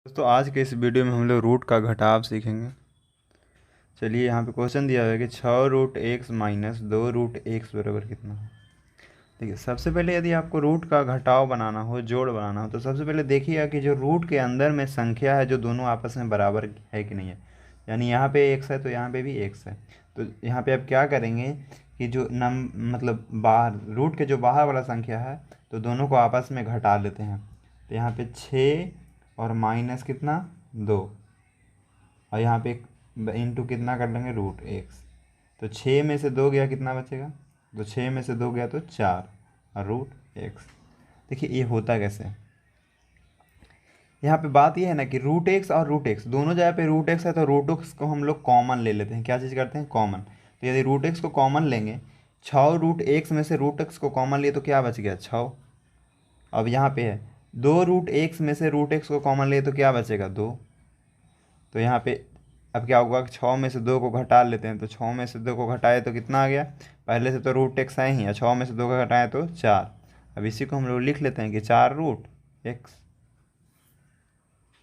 दोस्तों आज के इस वीडियो में हम लोग रूट का घटाव सीखेंगे। चलिए यहाँ पे क्वेश्चन दिया हुआ है कि 6√x माइनस 2√x बराबर कितना है। देखिए सबसे पहले यदि आपको रूट का घटाव बनाना हो, जोड़ बनाना हो, तो सबसे पहले देखिएगा कि जो रूट के अंदर में संख्या है जो दोनों आपस में बराबर है कि नहीं है। यानी यहाँ पे x है तो यहाँ पे भी x है। तो यहाँ पे आप क्या करेंगे कि जो मतलब बाहर रूट के जो बाहर वाला संख्या है तो दोनों को आपस में घटा लेते हैं। तो यहाँ पे 6 और माइनस कितना 2 और यहाँ पे इंटू कितना कर लेंगे √x। तो 6 में से 2 गया कितना बचेगा, तो 6 में से 2 गया तो 4 और √x। देखिए ये होता कैसे है। यहाँ पे बात ये है ना कि √x और √x दोनों जगह पे √x है तो √x को हम लोग कॉमन ले लेते हैं। क्या चीज़ करते हैं, कॉमन। तो यदि √x को कॉमन लेंगे, 6√x में से √x को कॉमन लिए तो क्या बच गया 6। अब यहाँ पे है 2√x में से √x को कॉमन लिए तो क्या बचेगा 2। तो यहाँ पे अब क्या होगा, 6 में से 2 को घटा लेते हैं। तो 6 में से 2 को घटाए तो कितना आ गया, पहले से तो √x है ही है, 6 में से 2 को घटाए तो 4। अब इसी को हम लोग लिख लेते हैं कि 4√x।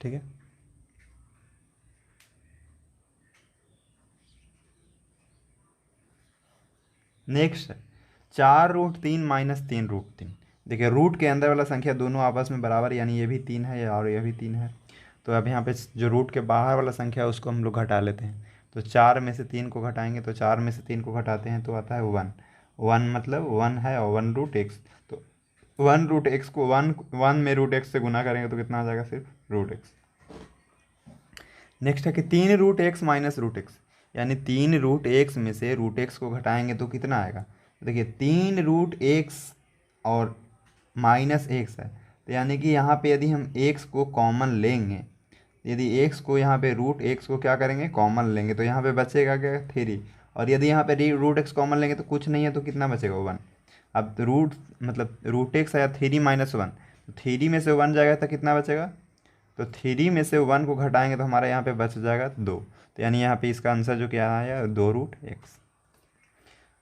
ठीक है। नेक्स्ट है 4√3 माइनस 3√3। देखिए रूट के अंदर वाला संख्या दोनों आपस में बराबर, यानी ये भी 3 है और ये भी 3 है। तो अब यहाँ पे जो रूट के बाहर वाला संख्या है उसको हम लोग घटा लेते हैं। तो 4 में से 3 को घटाएंगे, तो 4 में से 3 को घटाते हैं तो आता है 1। 1 मतलब 1 है और 1√x। तो 1√x को 1 में √x से गुना करेंगे तो कितना आ जाएगा, सिर्फ √x। नेक्स्ट है कि 3√x माइनस √x, यानी 3√x में से √x को घटाएंगे तो कितना आएगा। देखिए 3√x और माइनस x है, तो यानी कि यहाँ पे यदि हम x को कॉमन लेंगे, यदि x को यहाँ पे √x को क्या करेंगे, कॉमन लेंगे, तो यहाँ पे बचेगा क्या 3। और यदि यहाँ पे √x कॉमन लेंगे तो कुछ नहीं है तो कितना बचेगा 1। अब रूट मतलब √x आया 3 माइनस 1, तो 3 में से 1 जाएगा तो कितना बचेगा, तो 3 में से 1 को घटाएंगे तो हमारा यहाँ पे बच जाएगा 2। तो यानी यहाँ पे इसका आंसर जो क्या आया 2√x।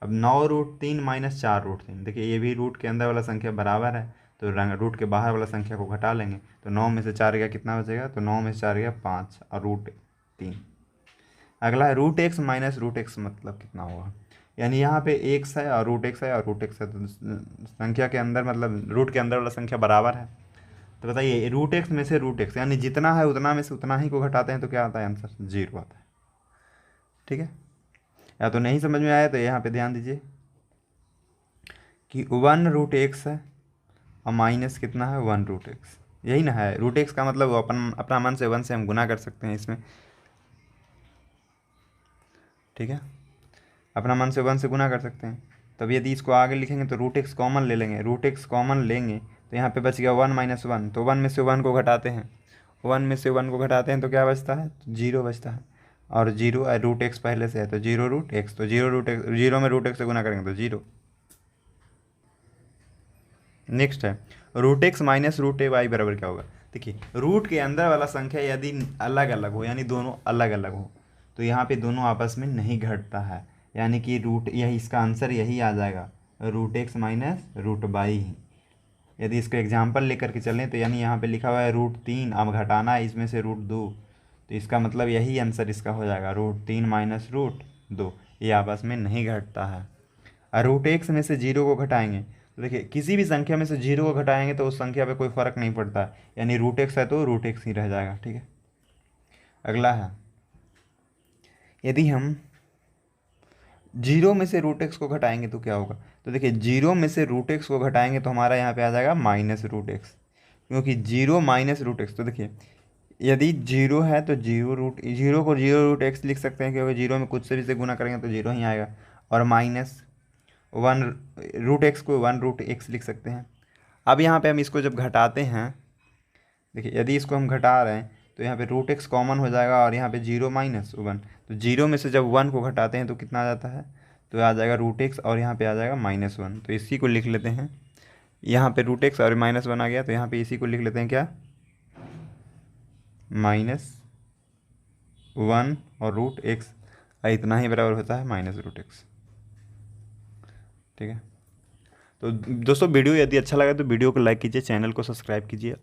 अब 9√3 माइनस 4√3, देखिए ये भी रूट के अंदर वाला संख्या बराबर है तो रूट के बाहर वाला संख्या को घटा लेंगे। तो 9 में से 4 गया कितना बचेगा, तो 9 में से 4 गया 5 और √3। अगला है √x माइनस √x मतलब कितना होगा। यानी यहाँ पे x है और √x है और √x है, तो संख्या के अंदर मतलब रूट के अंदर वाला संख्या बराबर है। तो बताइए √x में से √x यानी जितना है उतना में से उतना ही को घटाते हैं तो क्या आता है, आंसर 0 आता है। ठीक है। या तो नहीं समझ में आया तो यहाँ पे ध्यान दीजिए कि 1√x है और माइनस कितना है 1√x, यही ना है। √x का मतलब वो अपना मन से 1 से हम गुना कर सकते हैं इसमें। ठीक है, अपना मन से 1 से गुना कर सकते हैं। तब यदि इसको आगे लिखेंगे तो √x कॉमन ले लेंगे, √x कॉमन लेंगे तो यहाँ पे बच गया 1 माइनस 1। तो 1 में से 1 को घटाते हैं, 1 में से 1 को घटाते हैं तो क्या बचता है, 0 बचता है। और 0 √x पहले से है तो 0√x, तो 0 में √x से गुना करेंगे तो 0। नेक्स्ट है √x माइनस √y बराबर क्या होगा। देखिए रूट के अंदर वाला संख्या यदि अलग अलग हो, यानी दोनों अलग अलग हो, तो यहाँ पे दोनों आपस में नहीं घटता है, यानी कि रूट यही इसका आंसर यही आ जाएगा √x माइनस √y। यदि इसको एग्जाम्पल लेकर के चलें तो यानी यहाँ पे लिखा हुआ है √3, अब घटाना है इसमें से √2, तो इसका मतलब यही आंसर इसका हो जाएगा √3 माइनस √2। ये आपस में नहीं घटता है। और √x में से 0 को घटाएंगे तो देखिए किसी भी संख्या में से 0 को घटाएंगे तो उस संख्या पे कोई फ़र्क नहीं पड़ता है, यानी √x है तो √x ही रह जाएगा। ठीक है। अगला है यदि हम 0 में से √x को घटाएंगे तो क्या होगा। तो देखिए 0 में से √x को घटाएंगे तो हमारा यहाँ पे आ जाएगा माइनस √x, क्योंकि 0 माइनस √x। तो देखिए यदि 0 है तो 0 को 0√x लिख सकते हैं, क्योंकि 0 में कुछ से भी से गुना करेंगे तो 0 ही आएगा। और माइनस 1 √x को 1√x लिख सकते हैं। अब यहाँ पे हम इसको जब घटाते हैं, देखिए यदि इसको हम घटा रहे हैं तो यहाँ पे √x कॉमन हो जाएगा और यहाँ पे 0 माइनस 1, तो 0 में से जब 1 को घटाते हैं तो कितना आ जाता है, तो आ जाएगा √x और यहाँ पे आ जाएगा -1। तो इसी को लिख लेते हैं, यहाँ पे √x और -1 आ गया तो यहाँ पे इसी को लिख लेते हैं क्या, -1 और √x, इतना ही बराबर होता है -√x। ठीक है। तो दोस्तों वीडियो यदि अच्छा लगा तो वीडियो को लाइक कीजिए, चैनल को सब्सक्राइब कीजिए।